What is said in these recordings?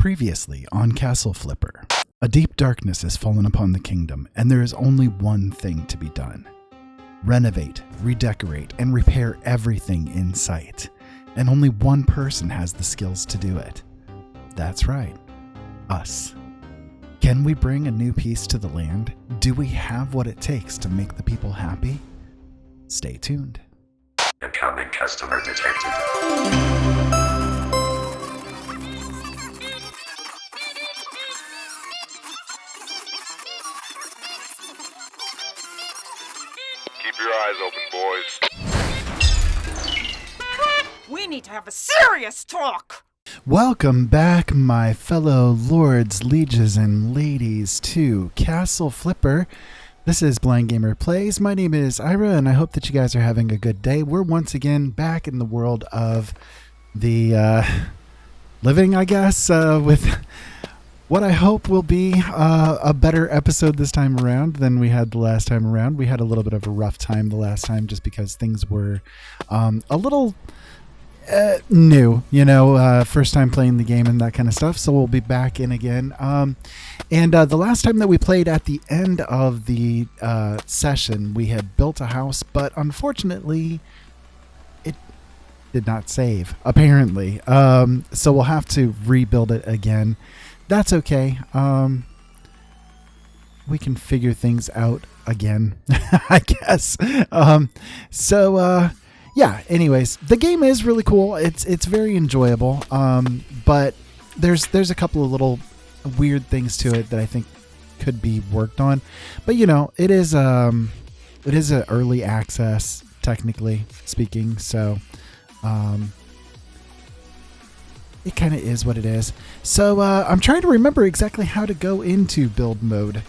Previously on Castle Flipper, a deep darkness has fallen upon the kingdom, and there is only one thing to be done. Renovate, redecorate, and repair everything in sight. And only one person has the skills to do it. That's right, us. Can we bring a new piece to the land? Do we have what it takes to make the people happy? Stay tuned. Incoming customer detected. Keep your eyes open, boys. We need to have a serious talk! Welcome back, my fellow lords, lieges, and ladies, to Castle Flipper. This is Blind Gamer Plays. My name is Ira, and I hope that you guys are having a good day. We're once again back in the world of the living, I guess, with what I hope will be a better episode this time around than we had the last time around. We had a little bit of a rough time the last time just because things were a little new, first time playing the game and that kind of stuff. So we'll be back in again. And the last time that we played, at the end of the session, we had built a house, but unfortunately it did not save, apparently. So we'll have to rebuild it again. That's okay. We can figure things out again, I guess. Yeah, anyways, the game is really cool. It's very enjoyable. But there's a couple of little weird things to it that I think could be worked on. But it is an early access, technically speaking, so it kind of is what it is. So I'm trying to remember exactly how to go into build mode.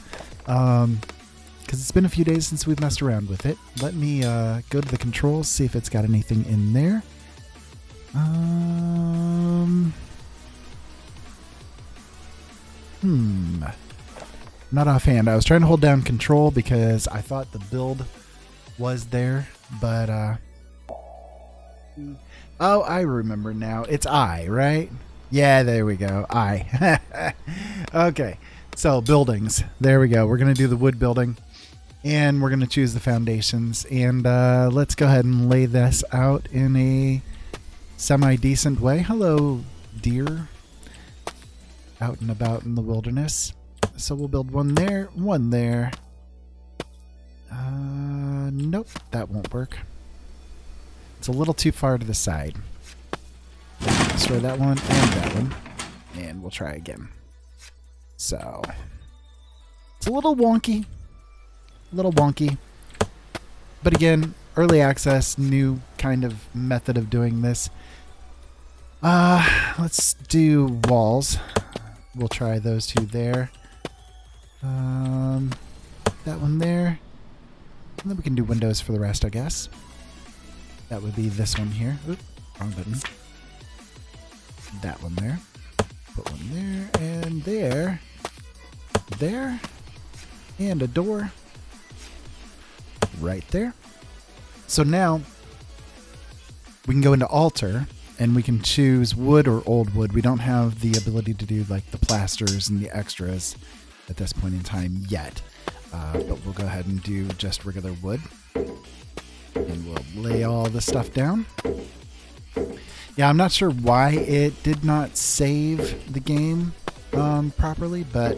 Because it's been a few days since we've messed around with it. Let me go to the controls, see if it's got anything in there. Not offhand. I was trying to hold down control because I thought the build was there, but oh, I remember now. It's I, right? Yeah, there we go. I. Okay. So buildings. There we go. We're going to do the wood building. And we're going to choose the foundations. And let's go ahead and lay this out in a semi-decent way. Hello, deer. Out and about in the wilderness. So we'll build one there, one there. Nope, that won't work. It's a little too far to the side. Destroy that one and that one. And we'll try again. So, it's a little wonky. But again, early access, new kind of method of doing this. Let's do walls. We'll try those two there. That one there. And then we can do windows for the rest, I guess. That would be this one here. Oop, wrong button. That one there. Put one there and there. There. And a door. Right there. So now we can go into altar and we can choose wood or old wood. We don't have the ability to do like the plasters and the extras at this point in time yet. But we'll go ahead and do just regular wood. And we'll lay all the stuff down. Yeah, I'm not sure why it did not save the game properly, but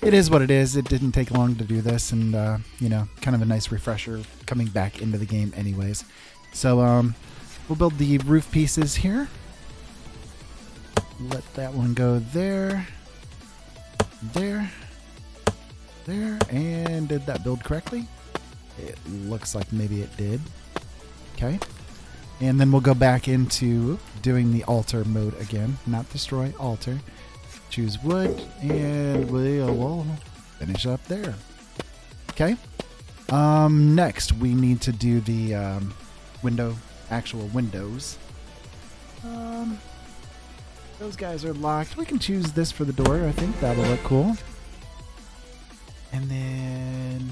it is what it is. It didn't take long to do this, and kind of a nice refresher coming back into the game anyways. So we'll build the roof pieces here. Let that one go there, there, there, and did that build correctly? It looks like maybe it did. Okay. And then we'll go back into doing the altar mode again. Not destroy, altar. Choose wood, and we'll finish up there. Okay. Next, we need to do the actual windows. Those guys are locked. We can choose this for the door. I think that'll look cool. And then,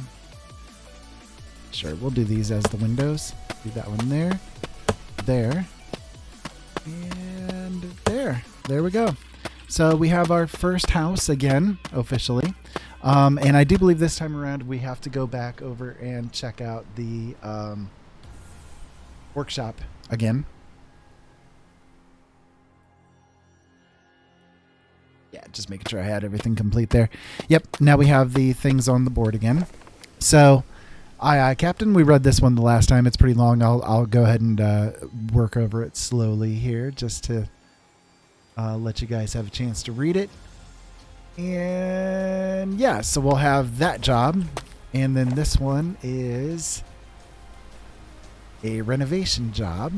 sure, we'll do these as the windows. Do that one there, there, and there. There we go. So we have our first house again, officially. And I do believe this time around we have to go back over and check out the workshop again. Yeah, just making sure I had everything complete there. Yep, now we have the things on the board again. So, aye, Captain, we read this one the last time. It's pretty long. I'll go ahead and work over it slowly here just to let you guys have a chance to read it. And yeah, so we'll have that job. And then this one is a renovation job.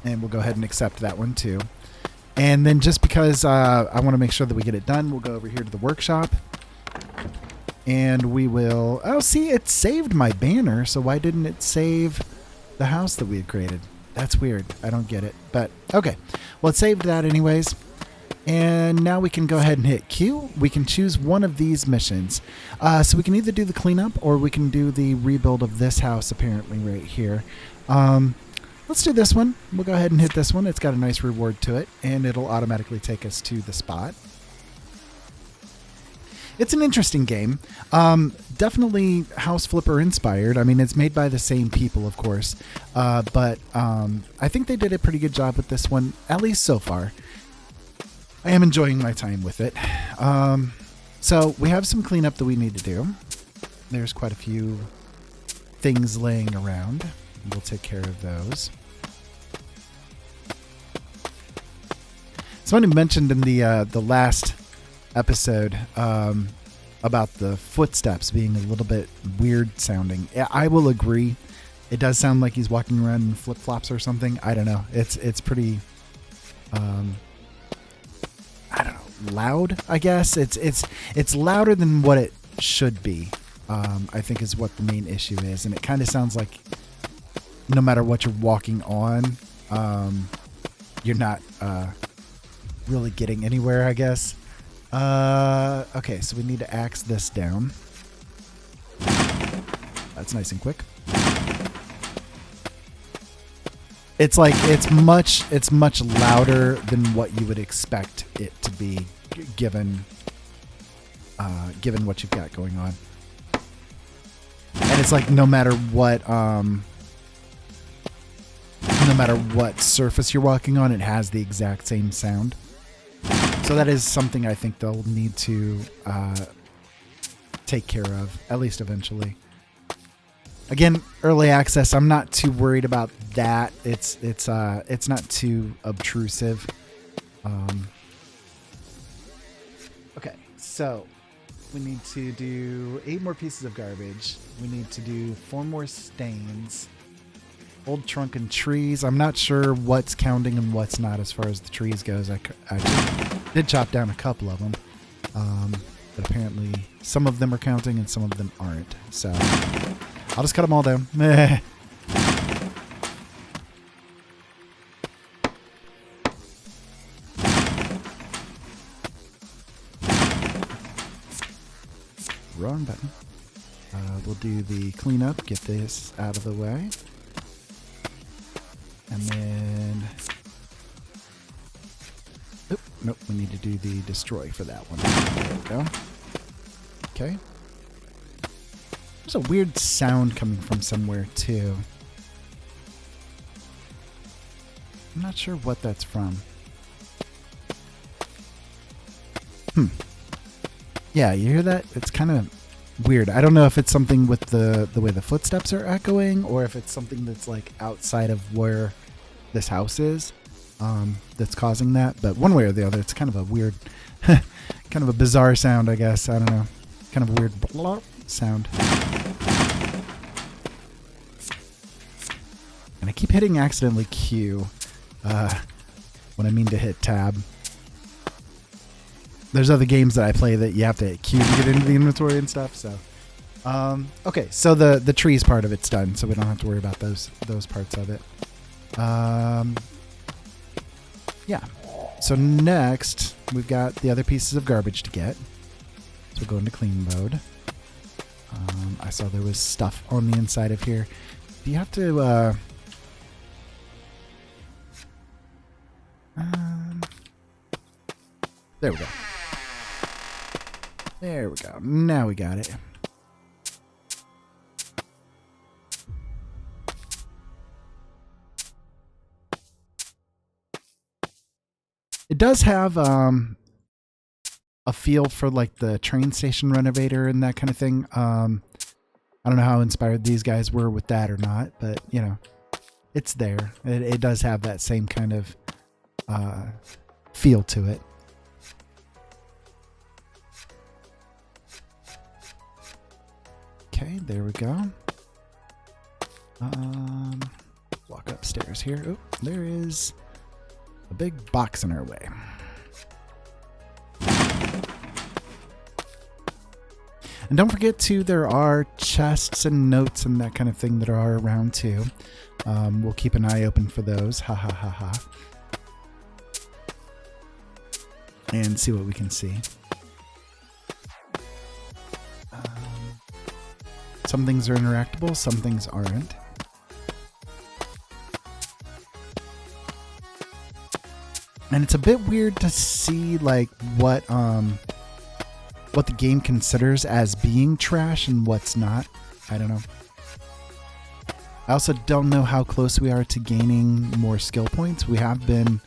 And we'll go ahead and accept that one too. And then just because I want to make sure that we get it done, we'll go over here to the workshop. And we will... Oh, see, it saved my banner. So why didn't it save the house that we had created? That's weird. I don't get it. But, okay. Well, it saved that anyways. And now we can go ahead and hit Q. We can choose one of these missions. So we can either do the cleanup or we can do the rebuild of this house, apparently, right here. Let's do this one. We'll go ahead and hit this one. It's got a nice reward to it, and it'll automatically take us to the spot. It's an interesting game. Definitely House Flipper inspired. I mean, it's made by the same people, of course. But I think they did a pretty good job with this one, at least so far. I am enjoying my time with it. So we have some cleanup that we need to do. There's quite a few things laying around. We'll take care of those. Somebody mentioned in the last episode about the footsteps being a little bit weird sounding. I will agree. It does sound like he's walking around in flip-flops or something. I don't know. It's pretty I don't know, loud, I guess. It's louder than what it should be. I think is what the main issue is, and it kind of sounds like no matter what you're walking on, you're not really getting anywhere, I guess. Okay, so we need to axe this down. That's nice and quick. It's like it's much louder than what you would expect it to be, given what you've got going on. And it's like no matter what surface you're walking on, it has the exact same sound. So that is something I think they'll need to take care of, at least eventually. Again, early access, I'm not too worried about that. It's not too obtrusive. Okay, so we need to do 8 more pieces of garbage. We need to do 4 more stains. Old trunk and trees. I'm not sure what's counting and what's not as far as the trees goes. I actually did chop down a couple of them. But apparently some of them are counting and some of them aren't. So I'll just cut them all down. Wrong button. We'll do the cleanup, get this out of the way. And then... Oop, nope, we need to do the destroy for that one. There we go. Okay. There's a weird sound coming from somewhere, too. I'm not sure what that's from. Yeah, you hear that? It's kind of weird. I don't know if it's something with the way the footsteps are echoing, or if it's something that's like outside of where this house is that's causing that. But one way or the other, it's kind of a weird, kind of a bizarre sound, I guess. I don't know. Kind of a weird blah sound. And I keep hitting accidentally Q when I mean to hit tab. There's other games that I play that you have to hit Q to get into the inventory and stuff. So, okay, so the trees part of it's done, so we don't have to worry about those parts of it. Yeah. So next, we've got the other pieces of garbage to get. So we'll go into clean mode. I saw there was stuff on the inside of here. Do you have to... There we go. There we go. Now we got it. It does have a feel for like the train station renovator and that kind of thing. I don't know how inspired these guys were with that or not, but you know, it's there. It does have that same kind of feel to it. Okay, there we go. Walk upstairs here. Oh, there is a big box in our way. And don't forget too, there are chests and notes and that kind of thing that are around too. We'll keep an eye open for those. Ha ha ha ha. And see what we can see. Some things are interactable, some things aren't. And it's a bit weird to see like what the game considers as being trash and what's not. I don't know. I also don't know how close we are to gaining more skill points. We have been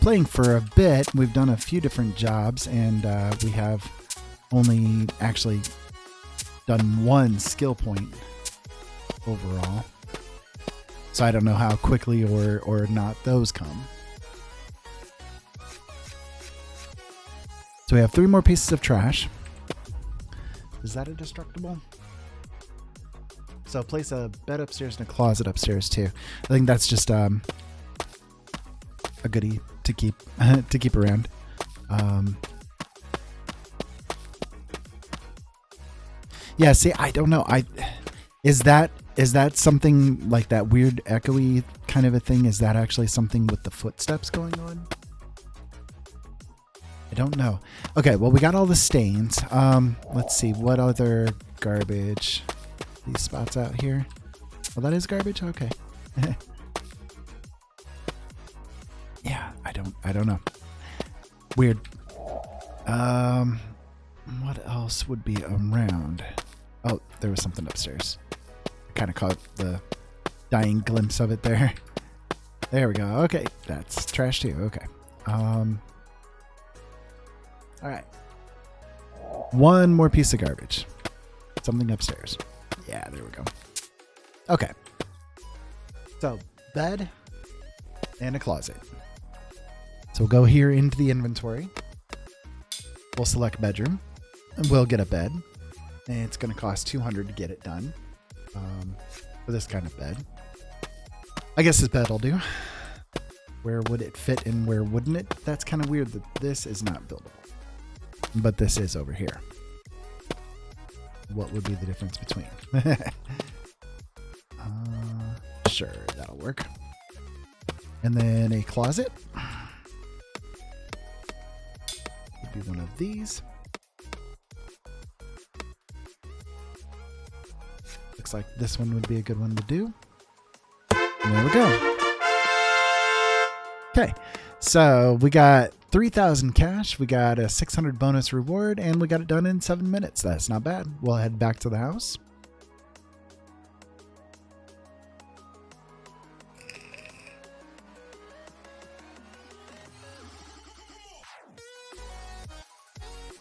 playing for a bit. We've done a few different jobs, and we have only actually done one skill point overall. So I don't know how quickly or not those come. So we have 3 more pieces of trash. Is that a destructible? So place a bed upstairs and a closet upstairs too. I think that's just a goodie to keep to keep around. Yeah, see, I don't know. Is that something like that weird echoey kind of a thing? Is that actually something with the footsteps going on? I don't know. Okay, well, we got all the stains. Let's see, what other garbage? These spots out here. Well, that is garbage? Okay. Yeah, I don't know. Weird. What else would be around? Oh, there was something upstairs. I kind of caught the dying glimpse of it there. There we go. Okay, that's trash too. Okay. All right. One more piece of garbage. Something upstairs. Yeah, there we go. Okay. So, bed and a closet. So we'll go here into the inventory. We'll select bedroom. And we'll get a bed. And it's going to cost 200 to get it done. For this kind of bed. I guess this bed will do. Where would it fit and where wouldn't it? That's kind of weird that this is not buildable. But this is over here. What would be the difference between? Sure, that'll work. And then a closet. Would be one of these. Looks like this one would be a good one to do. And there we go. Okay, so we got 3,000 cash, we got a 600 bonus reward, and we got it done in 7 minutes. That's not bad. We'll head back to the house.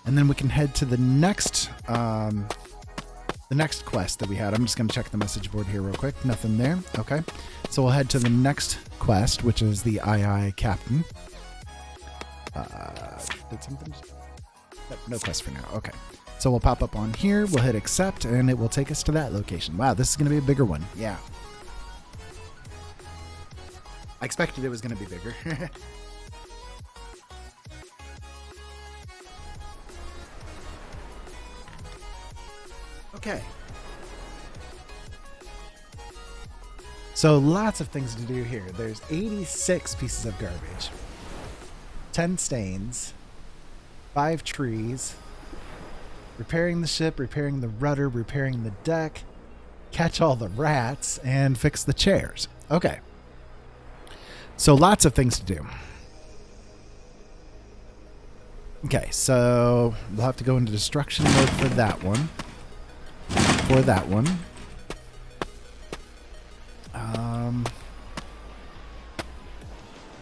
And then we can head to the next quest that we had. I'm just going to check the message board here real quick. Nothing there. Okay. So we'll head to the next quest, which is the II Captain. Did something? No quest for now. Okay. So we'll pop up on here. We'll hit accept, and it will take us to that location. Wow, this is going to be a bigger one. Yeah. I expected it was going to be bigger. Okay. So lots of things to do here. There's 86 pieces of garbage, 10 stains, 5 trees, repairing the ship, repairing the rudder, repairing the deck, catch all the rats, and fix the chairs. Okay. So lots of things to do. Okay, so we'll have to go into destruction mode for that one.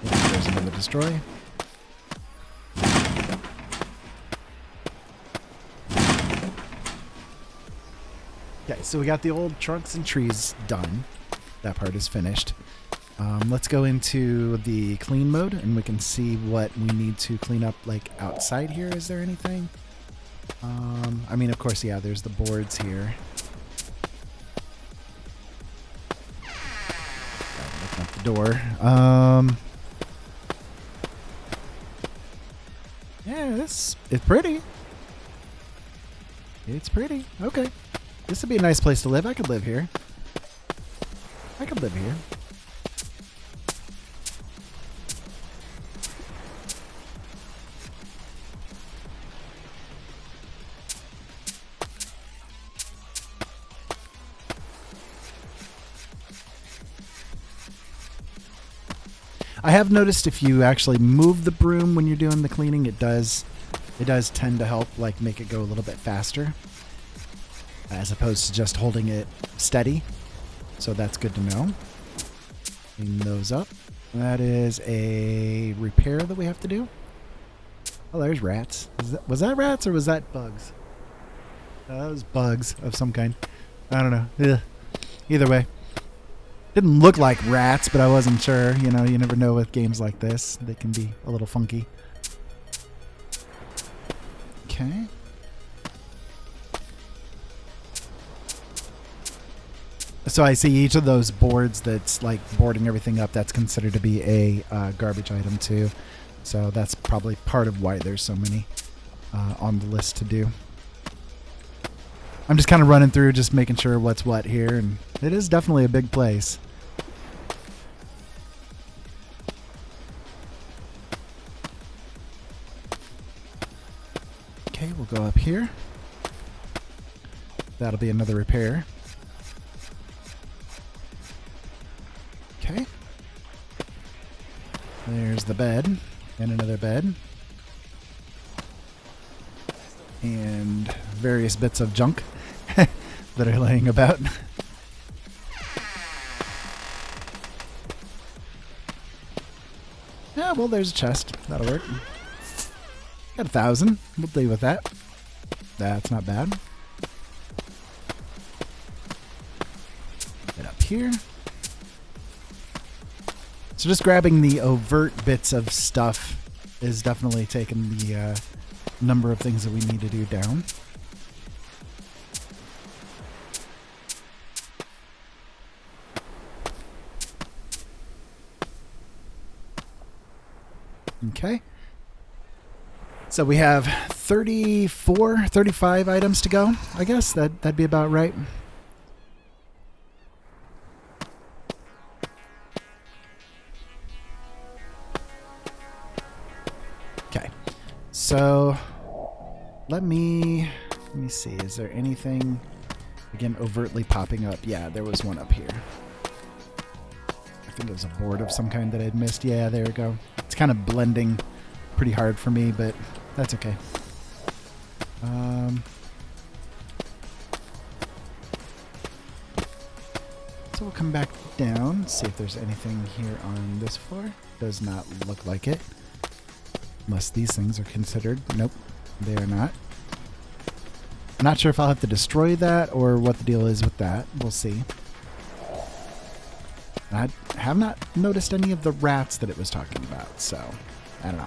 There's another destroy. Okay, so we got the old trunks and trees done. That part is finished. Let's go into the clean mode and we can see what we need to clean up like outside here. Is there anything? I mean, of course, yeah, there's the boards here. Open up the door. Yeah, it's pretty. It's pretty. Okay. This would be a nice place to live. I could live here. I have noticed if you actually move the broom when you're doing the cleaning, it does tend to help like make it go a little bit faster as opposed to just holding it steady. So that's good to know. Clean those up. That is a repair that we have to do. Oh, there's rats. Was that rats or was that bugs? That was bugs of some kind. I don't know. Ugh. Either way. Didn't look like rats, but I wasn't sure. You know, you never know with games like this. They can be a little funky. Okay. So I see each of those boards that's like boarding everything up, that's considered to be a garbage item too. So that's probably part of why there's so many on the list to do. I'm just kind of running through, just making sure what's what here, and it is definitely a big place. Okay, we'll go up here. That'll be another repair. Okay. There's the bed, and another bed. And various bits of junk that are laying about. Yeah, well, there's a chest. That'll work. Got 1,000. We'll deal with that. That's not bad. Get up here. So just grabbing the overt bits of stuff is definitely taking the number of things that we need to do down. Okay. So we have 35 items to go. I guess that'd be about right. Okay. So let me see. Is there anything again overtly popping up? Yeah, there was one up here. I think it was a board of some kind that I'd missed. Yeah, there we go. It's kind of blending pretty hard for me, but that's okay. So we'll come back down, see if there's anything here on this floor. Does not look like it. Unless these things are considered. Nope, they are not. I'm not sure if I'll have to destroy that or what the deal is with that. We'll see. I have not noticed any of the rats that it was talking about, so I don't know.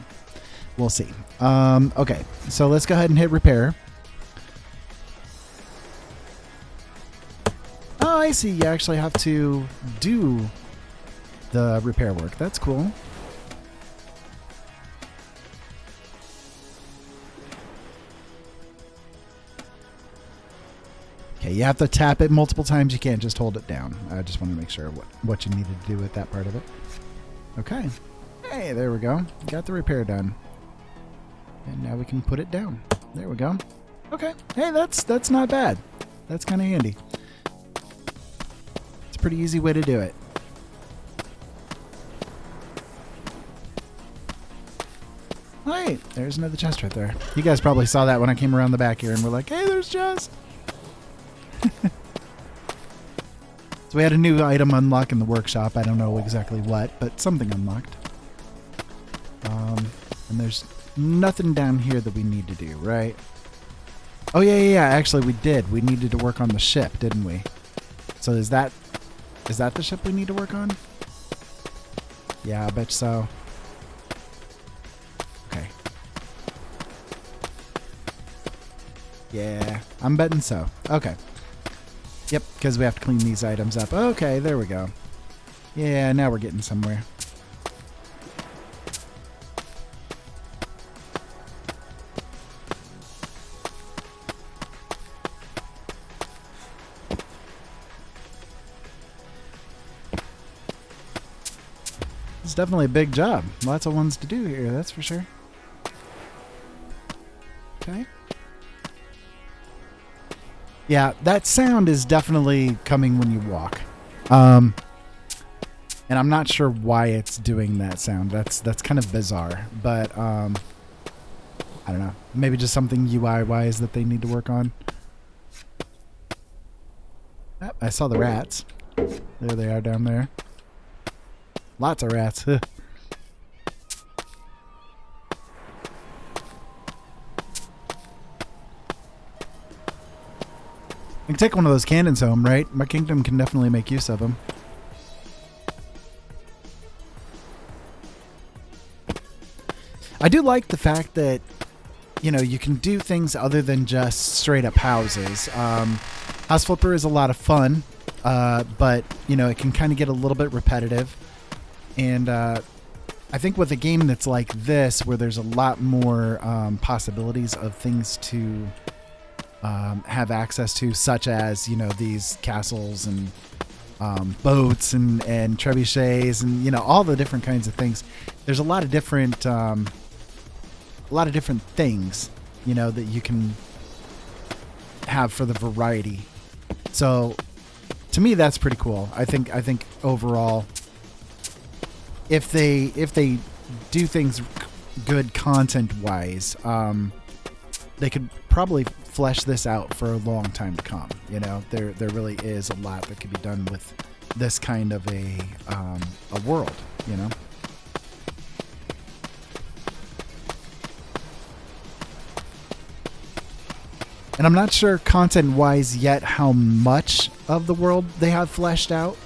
We'll see. Okay, so let's go ahead and hit repair. Oh, I see. You actually have to do the repair work. That's cool. Okay, you have to tap it multiple times. You can't just hold it down. I just want to make sure what you needed to do with that part of it. Okay. Hey, there we go. Got the repair done. And now we can put it down. There we go. Okay. Hey, that's not bad. That's kind of handy. It's a pretty easy way to do it. hey, there's another chest right there. You guys probably saw that when I came around the back here and were like, hey, there's chest. So we had a new item unlock in the workshop. I don't know exactly what, but something unlocked. And there's nothing down here that we need to do, right? Oh, yeah. Actually, we did. We needed to work on the ship, didn't we? So is that the ship we need to work on? Yeah, I bet so. Okay. Yeah, I'm betting so. Okay. Yep, because we have to clean these items up. Okay, there we go. Yeah, now we're getting somewhere. It's definitely a big job. Lots of ones to do here, that's for sure. Okay. Yeah, that sound is definitely coming when you walk. And I'm not sure why it's doing that sound. That's kind of bizarre. But I don't know. Maybe just something UI-wise that they need to work on. Oh, I saw the rats. There they are down there. Lots of rats. I can take one of those cannons home, right? My kingdom can definitely make use of them. I do like the fact that, you know, you can do things other than just straight up houses. House Flipper is a lot of fun, but, you know, it can kind of get a little bit repetitive. And I think with a game that's like this, where there's a lot more possibilities of things to have access to, such as, you know, these castles and boats and trebuchets and, you know, all the different kinds of things. There's a lot of different things, you know, that you can have for the variety. So to me, that's pretty cool. I think overall, if they do things good content wise, they could probably flesh this out for a long time to come. You know, there really is a lot that could be done with this kind of a world, you know. And I'm not sure content wise yet how much of the world they have fleshed out.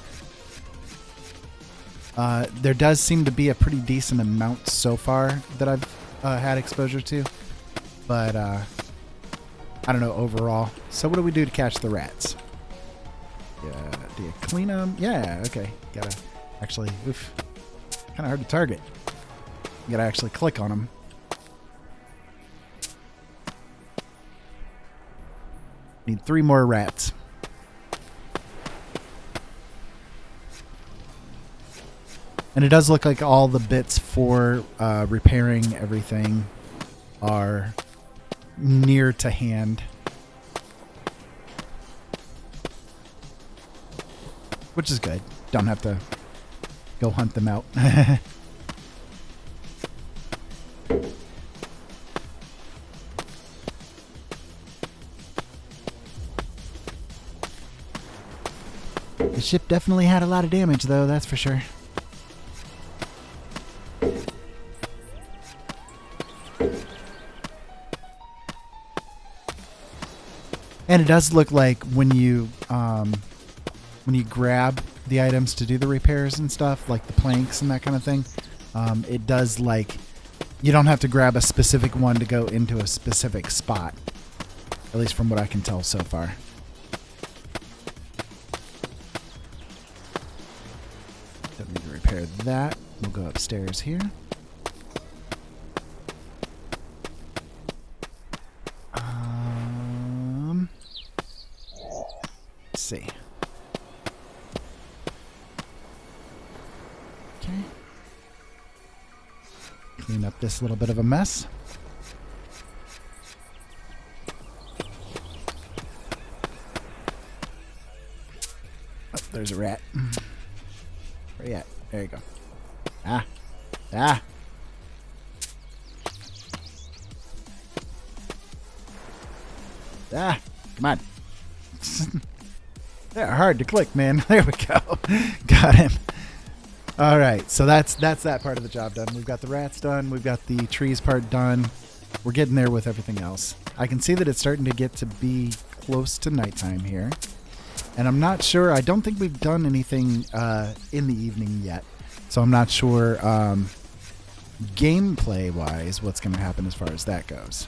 There does seem to be a pretty decent amount so far that I've had exposure to, but I don't know overall. So what do we do to catch the rats? Yeah, do you clean them? Yeah, okay. Gotta actually, oof, kind of hard to target. You gotta actually click on them. Need 3 more rats. And it does look like all the bits for repairing everything are near to hand. Which is good. Don't have to go hunt them out. The ship definitely had a lot of damage, though, that's for sure. And it does look like when you grab the items to do the repairs and stuff, like the planks and that kind of thing, it does, like, you don't have to grab a specific one to go into a specific spot. At least from what I can tell so far. Don't need to repair that. We'll go upstairs here. Let's see. Okay. Clean up this little bit of a mess. Oh, there's a rat. Where you at? There you go. Ah. Ah, come on. They're hard to click, man. There we go. Got him. All right, so that's that part of the job done. We've got the rats done. We've got the trees part done. We're getting there with everything else. I can see that it's starting to get to be close to nighttime here. And I'm not sure. I don't think we've done anything in the evening yet. So I'm not sure gameplay-wise what's going to happen as far as that goes.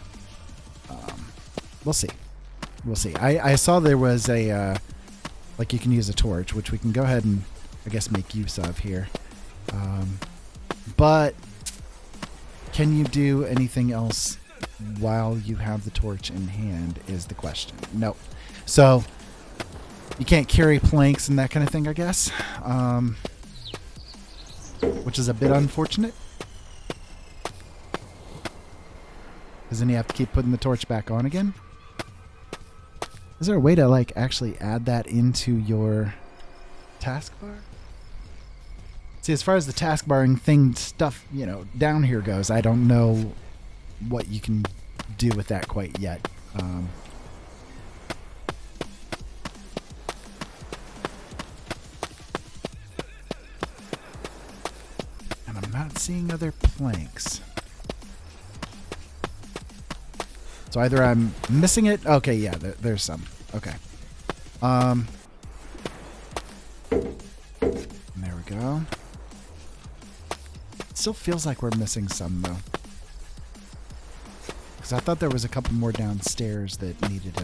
We'll see. We'll see. I saw there was a... like you can use a torch, which we can go ahead and, I guess, make use of here. But can you do anything else while you have the torch in hand is the question. No. So you can't carry planks and that kind of thing, I guess. Which is a bit unfortunate. Because then you have to keep putting the torch back on again. Is there a way to, like, actually add that into your taskbar? See, as far as the taskbarring thing stuff, you know, down here goes, I don't know what you can do with that quite yet. And I'm not seeing other planks. So either I'm missing it. Okay, yeah, there's some. Okay. There we go. It still feels like we're missing some, though. Because I thought there was a couple more downstairs that needed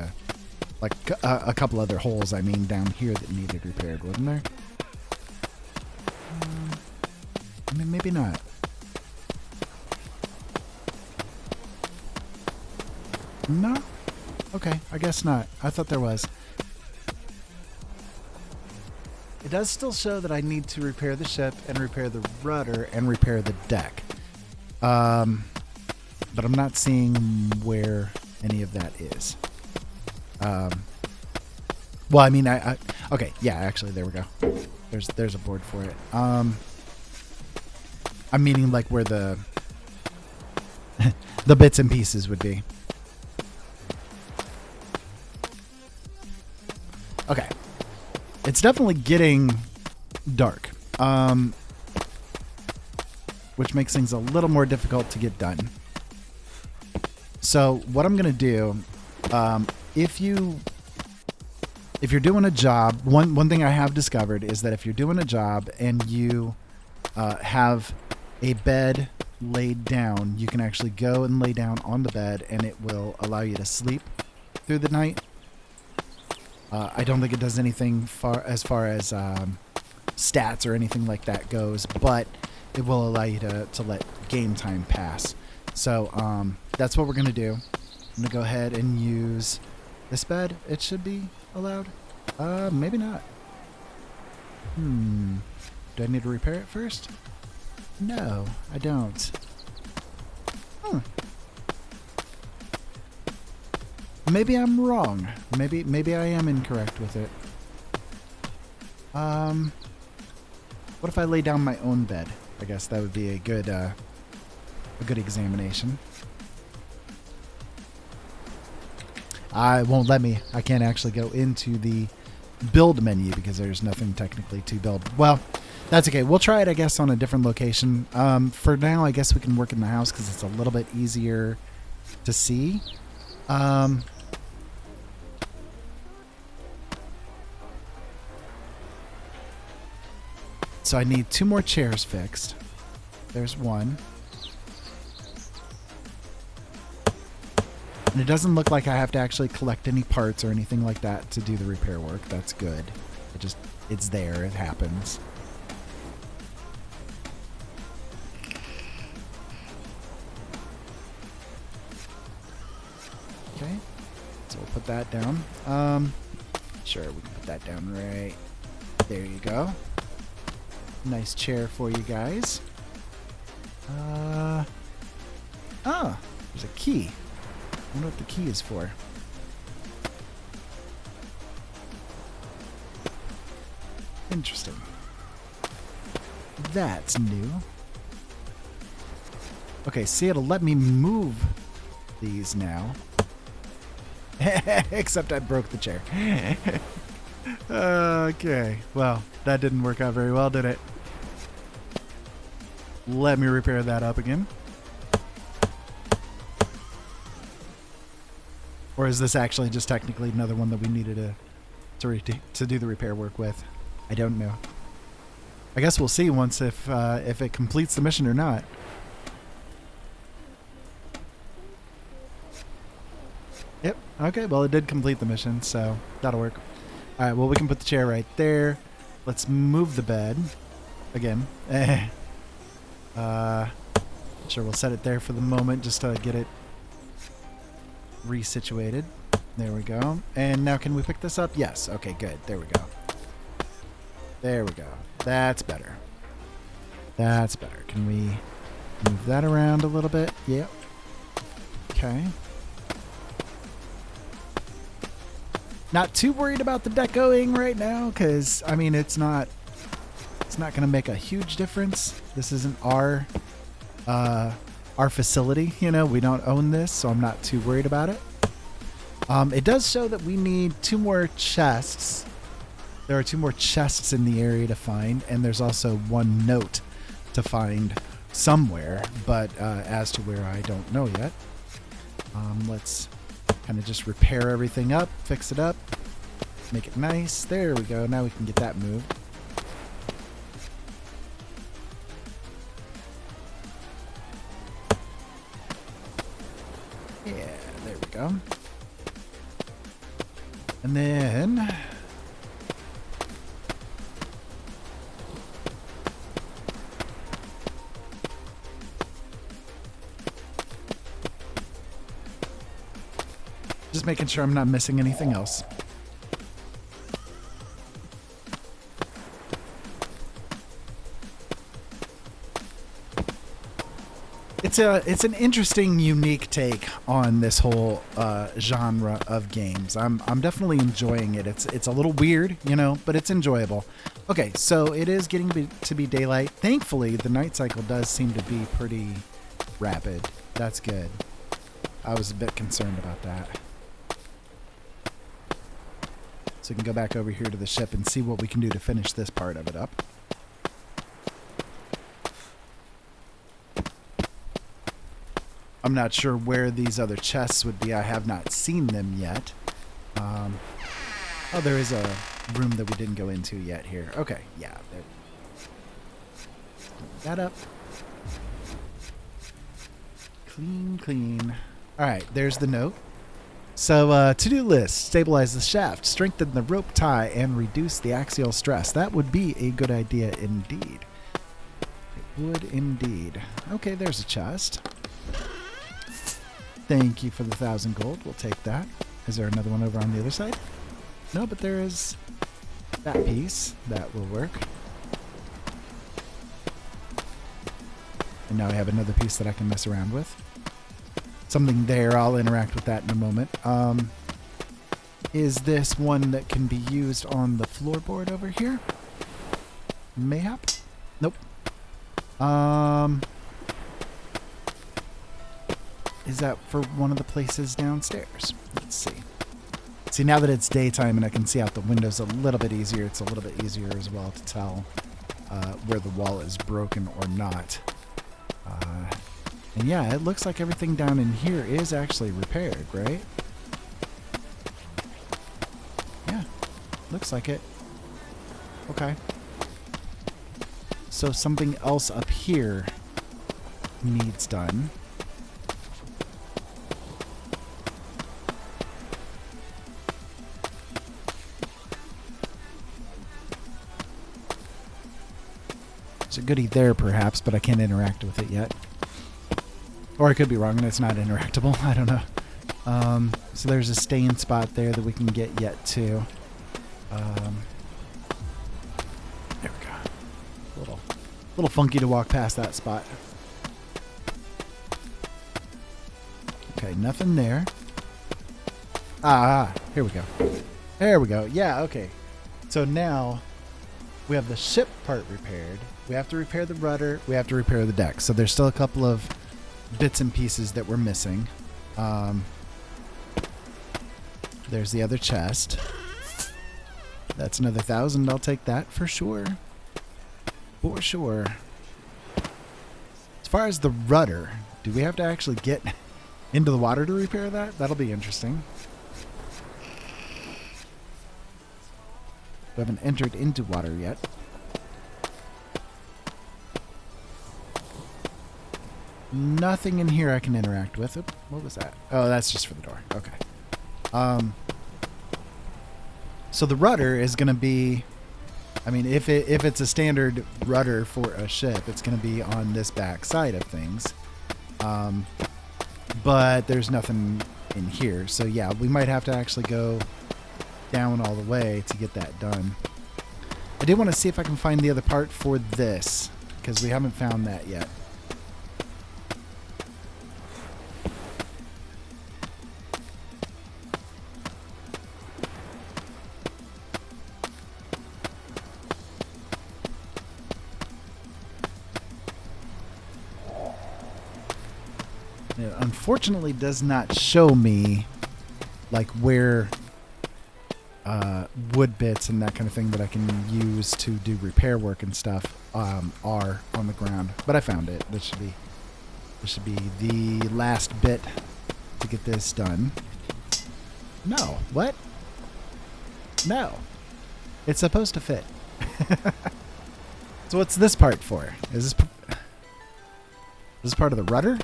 like a couple other holes, I mean, down here that needed repaired, wasn't there? I mean, maybe not. No? Okay, I guess not. I thought there was. It does still show that I need to repair the ship and repair the rudder and repair the deck. But I'm not seeing where any of that is. Well, I mean, okay, yeah, actually, there we go. There's a board for it. I'm meaning like where the the bits and pieces would be. Okay. It's definitely getting dark, which makes things a little more difficult to get done. So what I'm going to do, if you're doing a job, one thing I have discovered is that if you're doing a job and you have a bed laid down, you can actually go and lay down on the bed and it will allow you to sleep through the night. I don't think it does anything as far as stats or anything like that goes, but it will allow you to let game time pass. So that's what we're going to do. I'm going to go ahead and use this bed. It should be allowed. Maybe not. Do I need to repair it first? No, I don't. Maybe I'm wrong. Maybe I am incorrect with it. What if I lay down my own bed? I guess that would be a good examination. I won't let me. I can't actually go into the build menu because there's nothing technically to build. Well, that's okay. We'll try it, I guess, on a different location. For now, I guess we can work in the house because it's a little bit easier to see. So I need 2 more chairs fixed. There's one. And it doesn't look like I have to actually collect any parts or anything like that to do the repair work. That's good. It's there. It happens. Okay. So we'll put that down. Sure, we can put that down right there. You go. Nice chair for you guys. There's a key. I wonder what the key is for. Interesting. That's new. Okay, see, it'll let me move these now. Except I broke the chair. Okay, well, that didn't work out very well, did it? Let me repair that up again. Or is this actually just technically another one that we needed to do the repair work with? I don't know. I guess we'll see once if it completes the mission or not. Yep. Okay, well, it did complete the mission, so that'll work. All right, well, we can put the chair right there. Let's move the bed again. Sure, we'll set it there for the moment just to get it resituated. There we go. And now can we pick this up? Yes. Okay, good. There we go. There we go. That's better. That's better. Can we move that around a little bit? Yep. Okay. Not too worried about the decoing right now because, I mean, it's not going to make a huge difference. This isn't our facility, you know. We don't own this, so I'm not too worried about it. It does show that we need 2 more chests. There are 2 more chests in the area to find, and there's also 1 note to find somewhere, but as to where, I don't know yet. Let's kind of just repair everything up, fix it up, make it nice. There we go. Now we can get that moved. Yeah, there we go. And then just making sure I'm not missing anything else. It's an interesting, unique take on this whole genre of games. I'm definitely enjoying it. It's a little weird, you know, but it's enjoyable. Okay, so it is getting to be daylight. Thankfully, the night cycle does seem to be pretty rapid. That's good. I was a bit concerned about that. So we can go back over here to the ship and see what we can do to finish this part of it up. I'm not sure where these other chests would be. I have not seen them yet. Oh, there is a room that we didn't go into yet here. Okay, yeah. There. That up. Clean, clean. All right, there's the note. So, to-do list, stabilize the shaft, strengthen the rope tie, and reduce the axial stress. That would be a good idea indeed. It would indeed. Okay, there's a chest. Thank you for the 1,000 gold. We'll take that. Is there another one over on the other side? No, but there is that piece. That will work. And now I have another piece that I can mess around with. Something there. I'll interact with that in a moment. Is this one that can be used on the floorboard over here? Mayhap? Nope. Is that for one of the places downstairs? Let's see. See, now that it's daytime and I can see out the windows a little bit easier, it's a little bit easier as well to tell where the wall is broken or not. And yeah, it looks like everything down in here is actually repaired, right? Yeah, looks like it. Okay. So something else up here needs done. There's a goodie there, perhaps, but I can't interact with it yet. Or I could be wrong and it's not interactable. I don't know. So there's a stain spot there that we can get yet too. There we go. A little funky to walk past that spot. Okay, nothing there. Here we go. There we go. Yeah, okay. So now we have the ship part repaired. We have to repair the rudder. We have to repair the deck. So there's still a couple of bits and pieces that we're missing. There's the other chest. That's another 1,000. I'll take that for sure. For sure. As far as the rudder, do we have to actually get into the water to repair that? That'll be interesting. We haven't entered into water yet. Nothing in here I can interact with. Oop, what was that? Oh, that's just for the door. Okay. So the rudder is going to be, I mean, if it's a standard rudder for a ship, it's going to be on this back side of things. But there's nothing in here. So yeah, we might have to actually go down all the way to get that done. I do want to see if I can find the other part for this, because we haven't found that yet. It unfortunately does not show me like where wood bits and that kind of thing that I can use to do repair work and stuff are on the ground. But I found it. This should be the last bit to get this done. No. What? No. It's supposed to fit. So what's this part for? Is this part of the rudder?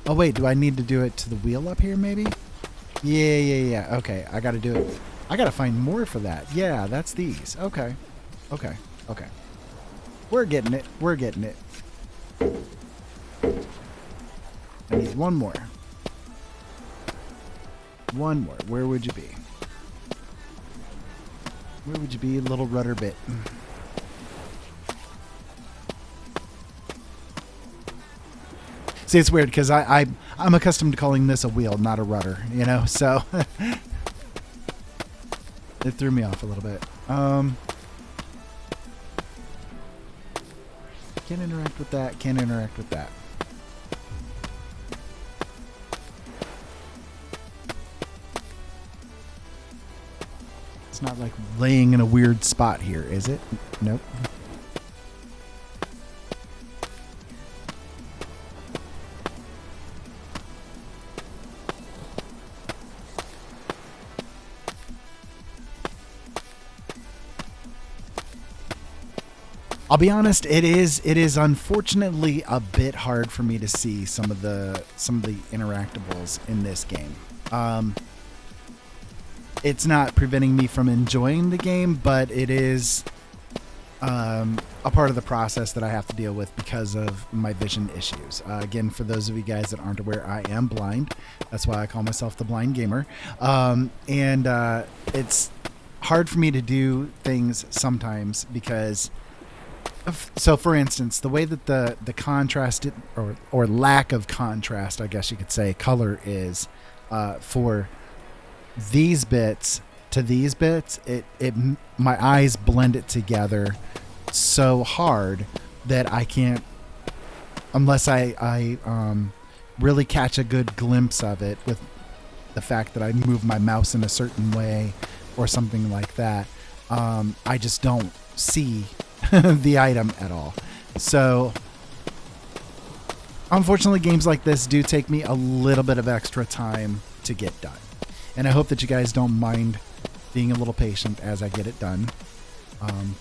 Oh, wait, do I need to do it to the wheel up here, maybe? Yeah. Okay, I gotta do it. I gotta find more for that. Yeah, that's these. Okay. We're getting it. I need one more. Where would you be? Where would you be, little rudder bit? See, it's weird because I'm accustomed to calling this a wheel, not a rudder, you know, so it threw me off a little bit. Can't interact with that. It's not like laying in a weird spot here, is it? Nope. I'll be honest, it is unfortunately a bit hard for me to see some of the interactables in this game. It's not preventing me from enjoying the game, but it is a part of the process that I have to deal with because of my vision issues. Again, for those of you guys that aren't aware, I am blind. That's why I call myself the blind gamer. It's hard for me to do things sometimes because... So, for instance, the way that the contrast or lack of contrast, I guess you could say, color is for these bits to these bits, my eyes blend it together so hard that I can't, unless I really catch a good glimpse of it with the fact that I move my mouse in a certain way or something like that, I just don't see the item at all. So unfortunately, games like this do take me a little bit of extra time to get done, and I hope that you guys don't mind being a little patient as I get it done.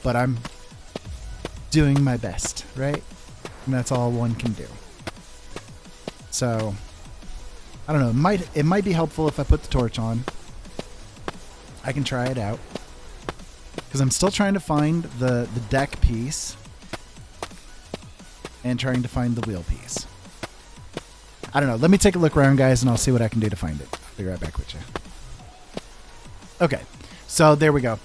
But I'm doing my best, right? And that's all one can do. So I don't know, it might be helpful if I put the torch on. I can try it out. Because I'm still trying to find the deck piece and trying to find the wheel piece. I don't know. Let me take a look around, guys, and I'll see what I can do to find it. I'll be right back with you. Okay. So there we go.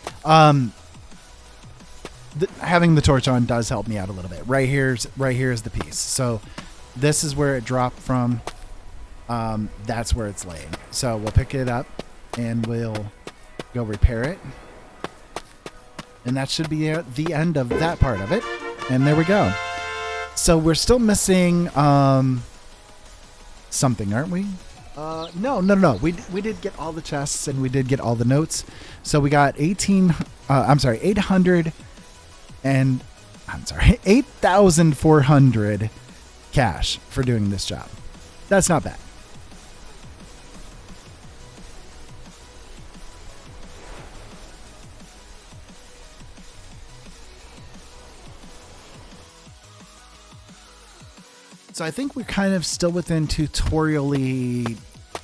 Having the torch on does help me out a little bit. Right here is the piece. So this is where it dropped from. That's where it's laying. So we'll pick it up and we'll go repair it. And that should be the end of that part of it. And there we go. So we're still missing something, aren't we? No. We did get all the chests and we did get all the notes. So we got 8,400 cash for doing this job. That's not bad. So I think we're kind of still within tutorial-y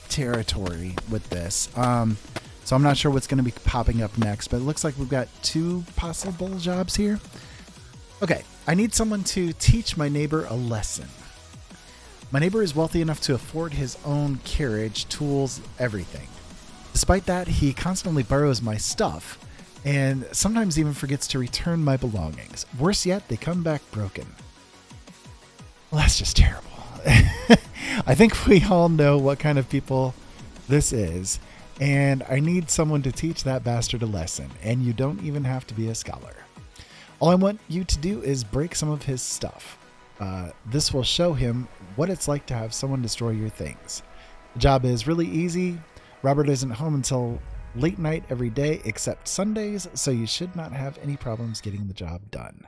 territory with this. So I'm not sure what's going to be popping up next, but it looks like we've got 2 possible jobs here. Okay, I need someone to teach my neighbor a lesson. My neighbor is wealthy enough to afford his own carriage, tools, everything. Despite that, he constantly borrows my stuff and sometimes even forgets to return my belongings. Worse yet, they come back broken. Well, that's just terrible. I think we all know what kind of people this is, and I need someone to teach that bastard a lesson, and you don't even have to be a scholar. All I want you to do is break some of his stuff. This will show him what it's like to have someone destroy your things. The job is really easy. Robert isn't home until late night every day except Sundays, so you should not have any problems getting the job done.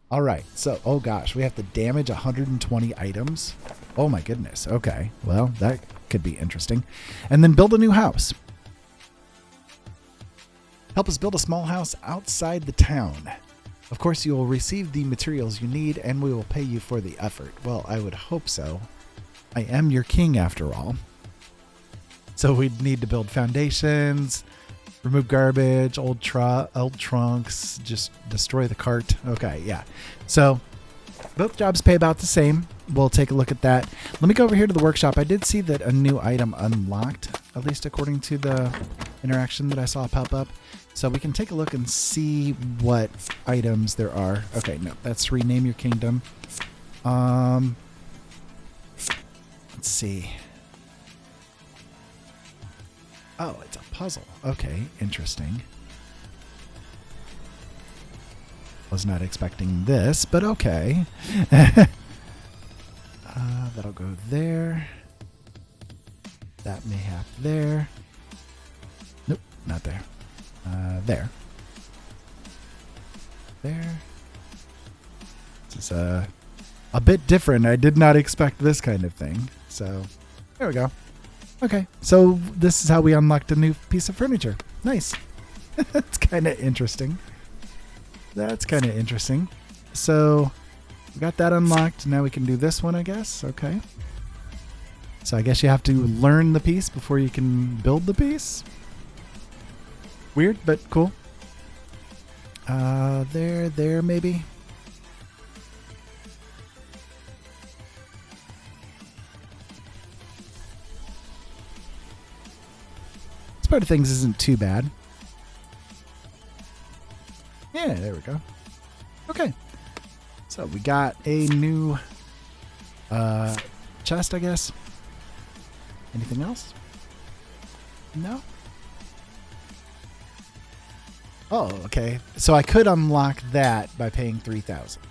All right, so, oh gosh, we have to damage 120 items. Oh my goodness. Okay, well, that could be interesting. And then build a new house. Help us build a small house outside the town. Of course, you will receive the materials you need, and we will pay you for the effort. Well, I would hope so. I am your king, after all. So we'd need to build foundations, remove garbage, old trunks, just destroy the cart. Okay, yeah. So both jobs pay about the same. We'll take a look at that. Let me go over here to the workshop. I did see that a new item unlocked, at least according to the interaction that I saw pop up. So we can take a look and see what items there are. Okay, no, that's rename your kingdom. Let's see. Oh, it's a puzzle. Okay, interesting. Was not expecting this, but okay. That'll go there. That mayhap there. Nope, not there. There. There. This is a bit different. I did not expect this kind of thing. So, there we go. Okay, so this is how we unlocked a new piece of furniture. Nice. That's kind of interesting. So, we got that unlocked. Now we can do this one, I guess. Okay. So I guess you have to learn the piece before you can build the piece. Weird, but cool. There, maybe. This part of things isn't too bad. Yeah, there we go. Okay. So we got a new chest, I guess. Anything else? No? Oh, okay. So I could unlock that by paying 3,000.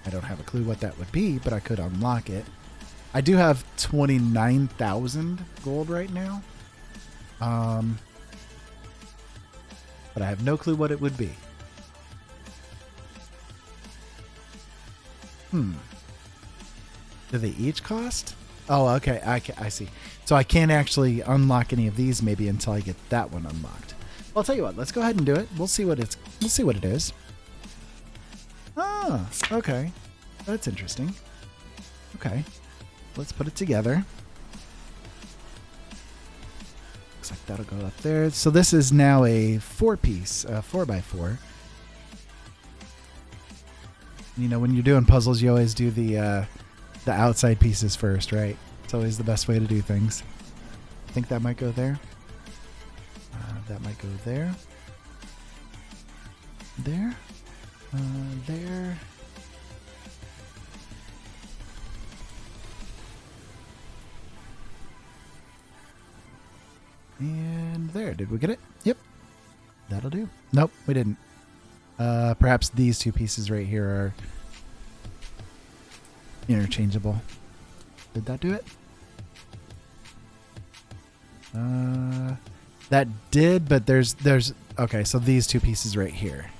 I don't have a clue what that would be, but I could unlock it. I do have 29,000 gold right now. But I have no clue what it would be. Do they each cost? Oh, okay. I see. So I can't actually unlock any of these maybe until I get that one unlocked. Well, I'll tell you what. Let's go ahead and do it. We'll see what it is. Ah, okay. That's interesting. Okay. Let's put it together. Looks like that'll go up there. So this is now a 4-piece, 4x4. You know, when you're doing puzzles, you always do the outside pieces first, right? It's always the best way to do things. I think that might go there. That might go there. There. There. And there. Did we get it? Yep. That'll do. Nope, we didn't. Perhaps these two pieces right here are interchangeable. Did that do it? That did, but there's okay, so these two pieces right here.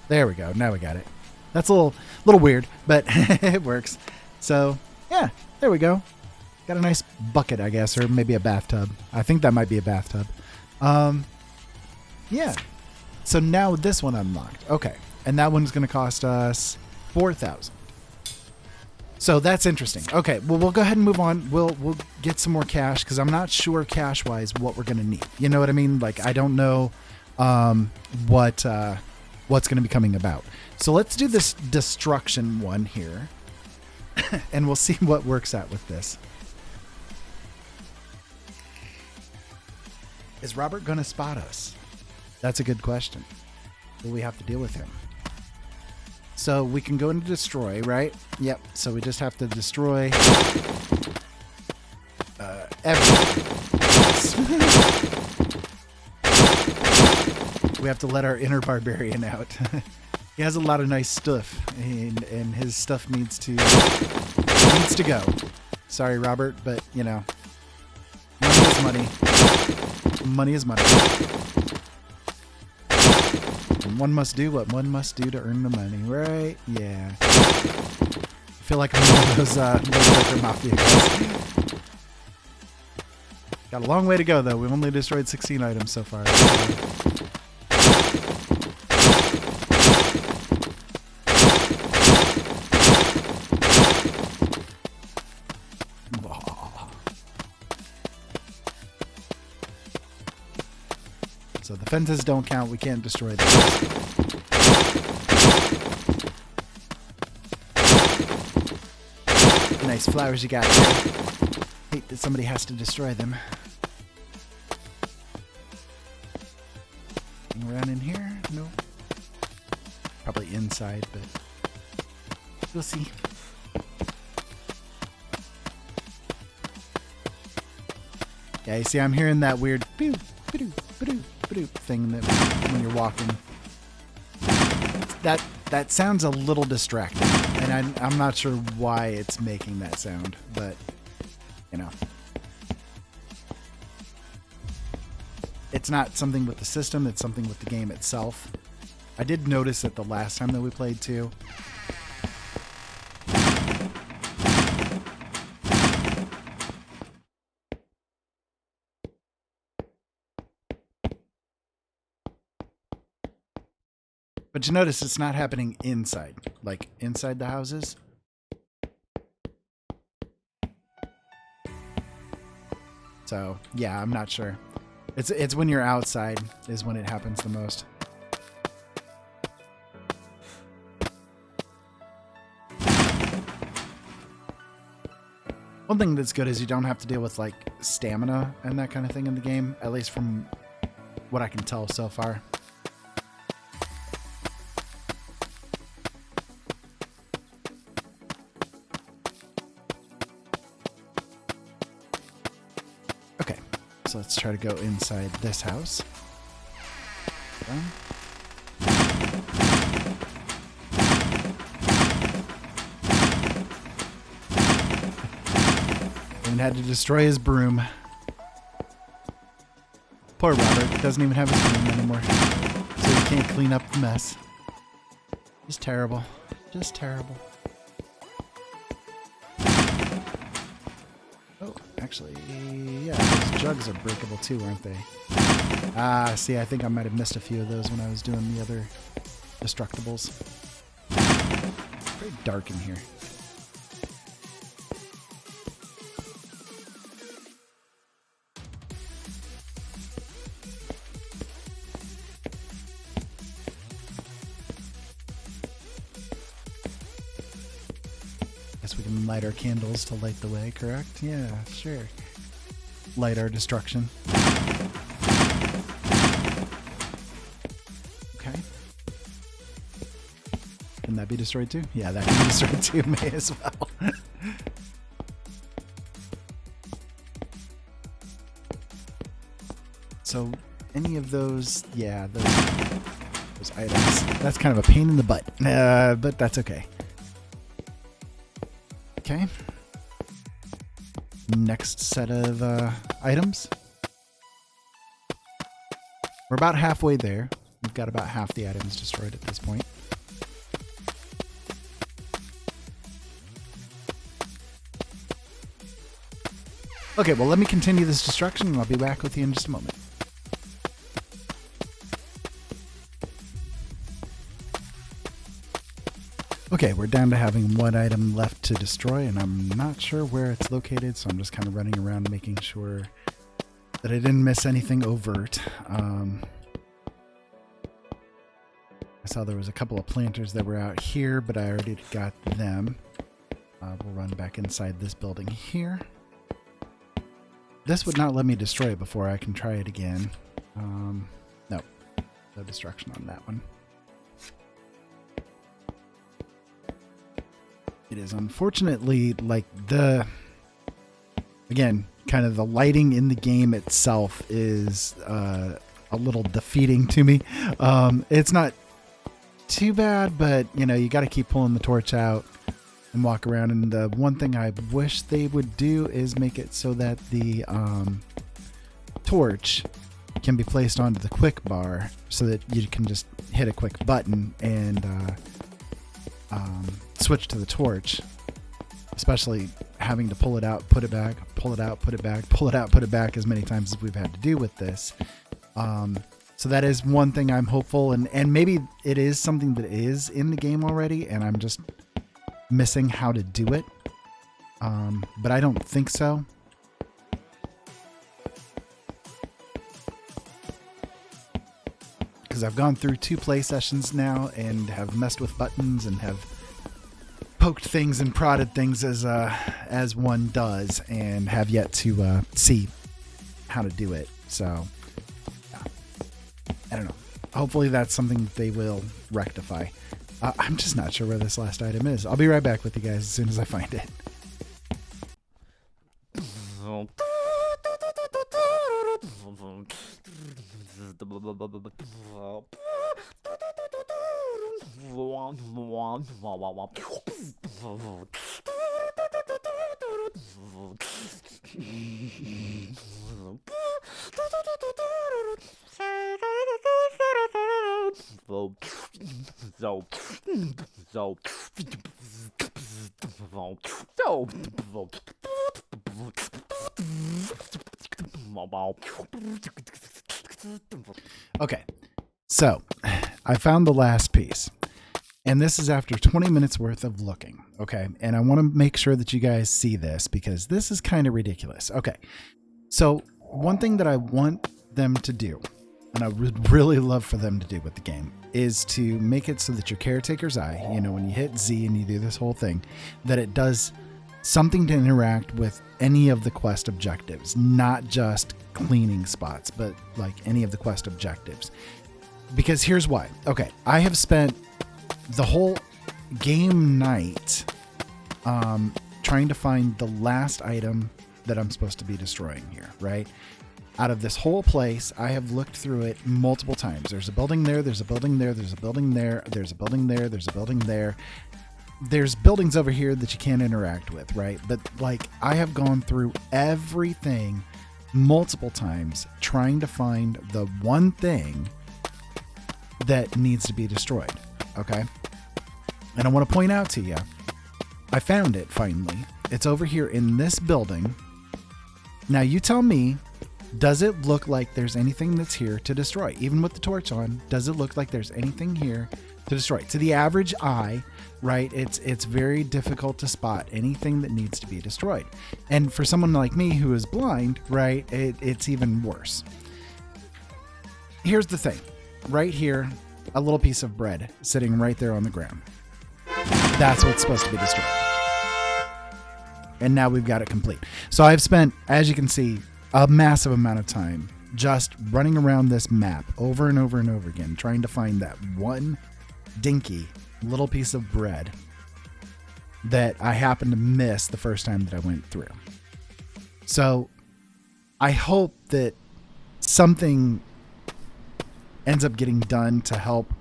There we go. Now we got it. That's a little weird, but it works. So, yeah, there we go. Got a nice bucket, I guess, or maybe a bathtub. I think that might be a bathtub. Yeah. So now this one unlocked. Okay. And that one's going to cost us 4,000. So that's interesting. Okay, well, we'll go ahead and move on. We'll get some more cash because I'm not sure cash-wise what we're going to need. You know what I mean? Like, I don't know what's going to be coming about. So let's do this destruction one here, and we'll see what works out with this. Is Robert going to spot us? That's a good question. Will we have to deal with him? So we can go into destroy, right? Yep. So we just have to destroy everything. We have to let our inner barbarian out. He has a lot of nice stuff, and his stuff needs to go. Sorry, Robert, but you know, money is money. Money is money. And one must do what one must do to earn the money, right? Yeah. I feel like I'm one of those liquor mafia guys. Got a long way to go, though. We've only destroyed 16 items so far. So the fences don't count. We can't destroy them. Nice flowers you got there. Hate that somebody has to destroy them. Anything around in here? No. Probably inside, but we'll see. Yeah, you see, I'm hearing that weird boo, boo, boo, boo thing that when you're walking. That sounds a little distracting, and I'm not sure why it's making that sound, but you know, it's not something with the system; it's something with the game itself. I did notice it the last time that we played too. But you notice it's not happening inside, like inside the houses. So yeah, I'm not sure. It's when you're outside is when it happens the most. One thing that's good is you don't have to deal with like stamina and that kind of thing in the game, at least from what I can tell so far. Okay, so let's try to go inside this house. And had to destroy his broom. Poor Robert doesn't even have his broom anymore, so he can't clean up the mess. Just terrible. Just terrible. Oh, actually, yeah, those jugs are breakable too, aren't they? Ah, see, I think I might have missed a few of those when I was doing the other destructibles. It's very dark in here. Guess we can light our candles to light the way, correct? Yeah, sure. Light our destruction. Okay. Can that be destroyed too? Yeah, that can be destroyed too, may as well. So, any of those, yeah, those items, that's kind of a pain in the butt, but that's okay. Okay. Next set of items. We're about halfway there. We've got about half the items destroyed at this point. Okay, well, let me continue this destruction, and I'll be back with you in just a moment. Okay, we're down to having one item left to destroy, and I'm not sure where it's located, so I'm just kind of running around making sure that I didn't miss anything overt. I saw there was a couple of planters that were out here, but I already got them. We'll run back inside this building here. This would not let me destroy it before. I can try it again. No destruction on that one. It is unfortunately like again, kind of the lighting in the game itself is a little defeating to me. It's not too bad, but you know, you got to keep pulling the torch out and walk around. And the one thing I wish they would do is make it so that the torch can be placed onto the quick bar so that you can just hit a quick button and switch to the torch, especially having to pull it out, put it back, pull it out, put it back, pull it out, put it back as many times as we've had to do with this. So that is one thing I'm hopeful, and maybe it is something that is in the game already and I'm just missing how to do it. But I don't think so. Because I've gone through 2 play sessions now and have messed with buttons and have poked things and prodded things as one does, and have yet to see how to do it. So yeah. I don't know. Hopefully that's something that they will rectify. I'm just not sure where this last item is. I'll be right back with you guys as soon as I find it. Okay, so I found the last piece, and this is after 20 minutes worth of looking. Okay, and I want to make sure that you guys see this because this is kind of ridiculous. Okay, so one thing that I want them to do, and I would really love for them to do with the game, is to make it so that your caretaker's eye, you know, when you hit Z and you do this whole thing, that it does something to interact with any of the quest objectives, not just cleaning spots, but like any of the quest objectives. Because here's why. Okay, I have spent the whole game night trying to find the last item that I'm supposed to be destroying here, right? Out of this whole place, I have looked through it multiple times. There's a building there, there's a building there, there's a building there, there's a building there, there's a building there. There's buildings over here that you can't interact with, right? But like, I have gone through everything multiple times trying to find the one thing that needs to be destroyed, okay? And I want to point out to you, I found it finally. It's over here in this building. Now you tell me, does it look like there's anything that's here to destroy? Even with the torch on, does it look like there's anything here to destroy? To the average eye, right, it's very difficult to spot anything that needs to be destroyed. And for someone like me who is blind, right, it's even worse. Here's the thing. Right here, a little piece of bread sitting right there on the ground. That's what's supposed to be destroyed. And now we've got it complete. So I've spent, as you can see, a massive amount of time just running around this map over and over and over again, trying to find that one dinky little piece of bread that I happened to miss the first time that I went through. So I hope that something ends up getting done to help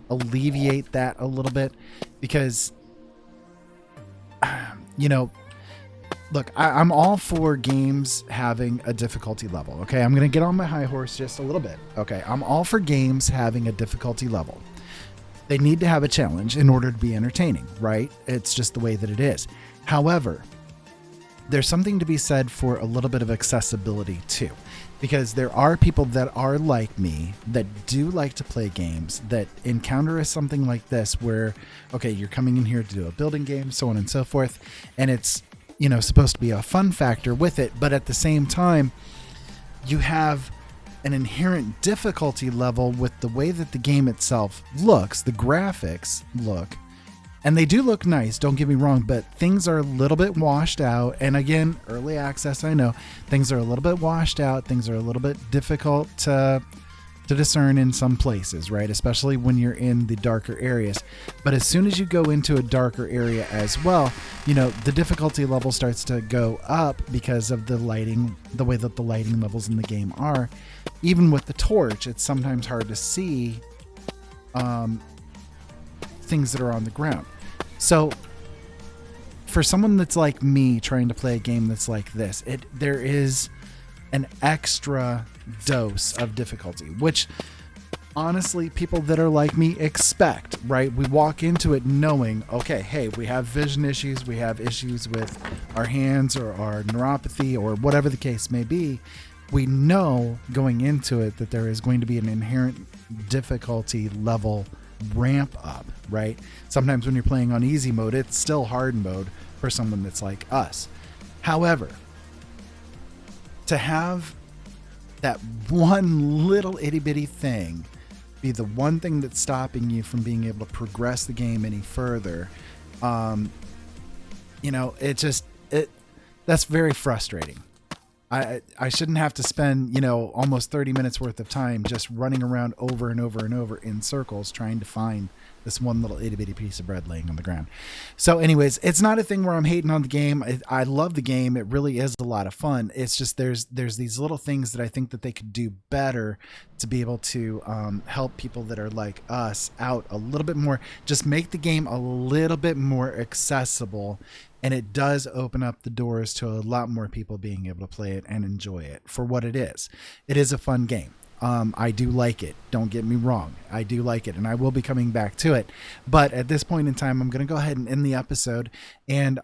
alleviate that a little bit, because you know, look, I'm all for games having a difficulty level. Okay, I'm going to get on my high horse just a little bit. Okay, I'm all for games having a difficulty level. They need to have a challenge in order to be entertaining, right? It's just the way that it is. However, there's something to be said for a little bit of accessibility too, because there are people that are like me that do like to play games that encounter something like this where, okay, you're coming in here to do a building game, so on and so forth, and it's, you know, supposed to be a fun factor with it, but at the same time, you have an inherent difficulty level with the way that the game itself looks, the graphics look. And they do look nice, don't get me wrong, but things are a little bit washed out. And again, early access, I know, things are a little bit washed out. Things are a little bit difficult to discern in some places, right? Especially when you're in the darker areas. But as soon as you go into a darker area as well, you know, the difficulty level starts to go up because of the lighting, the way that the lighting levels in the game are. Even with the torch, it's sometimes hard to see things that are on the ground. So for someone that's like me trying to play a game that's like this, there is an extra dose of difficulty, which honestly people that are like me expect, right? We walk into it knowing, okay, hey, we have vision issues, we have issues with our hands or our neuropathy or whatever the case may be. We know going into it that there is going to be an inherent difficulty level ramp up, right? Sometimes when you're playing on easy mode, it's still hard mode for someone that's like us. However, to have that one little itty bitty thing be the one thing that's stopping you from being able to progress the game any further, you know, that's very frustrating. I shouldn't have to spend, you know, almost 30 minutes worth of time just running around over and over and over in circles trying to find this one little itty bitty piece of bread laying on the ground. So anyways, it's not a thing where I'm hating on the game. I love the game. It really is a lot of fun. It's just there's these little things that I think that they could do better to be able to help people that are like us out a little bit more. Just make the game a little bit more accessible. And it does open up the doors to a lot more people being able to play it and enjoy it for what it is. It is a fun game. I do like it. Don't get me wrong. I do like it, and I will be coming back to it. But at this point in time, I'm going to go ahead and end the episode. And,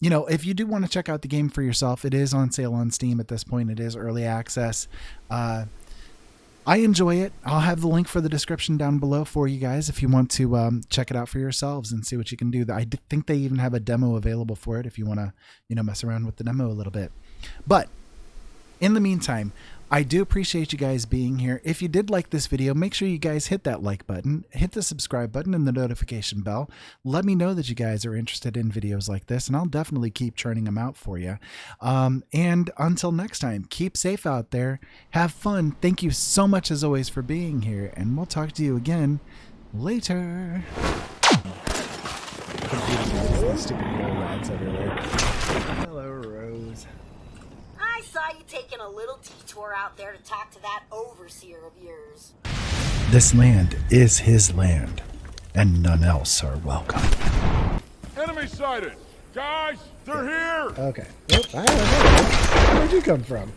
you know, if you do want to check out the game for yourself, it is on sale on Steam at this point. It is early access. I enjoy it. I'll have the link for the description down below for you guys if you want to check it out for yourselves and see what you can do. I think they even have a demo available for it if you want to, you know, mess around with the demo a little bit. But in the meantime, I do appreciate you guys being here. If you did like this video, make sure you guys hit that like button, hit the subscribe button and the notification bell. Let me know that you guys are interested in videos like this, and I'll definitely keep churning them out for you. And until next time, keep safe out there. Have fun. Thank you so much as always for being here, and we'll talk to you again later. Hello, Rose. I saw you taking a little detour out there to talk to that overseer of yours. This land is his land, and none else are welcome. Enemy sighted! Guys, they're here! Okay. Oh, I don't know. Where'd you come from?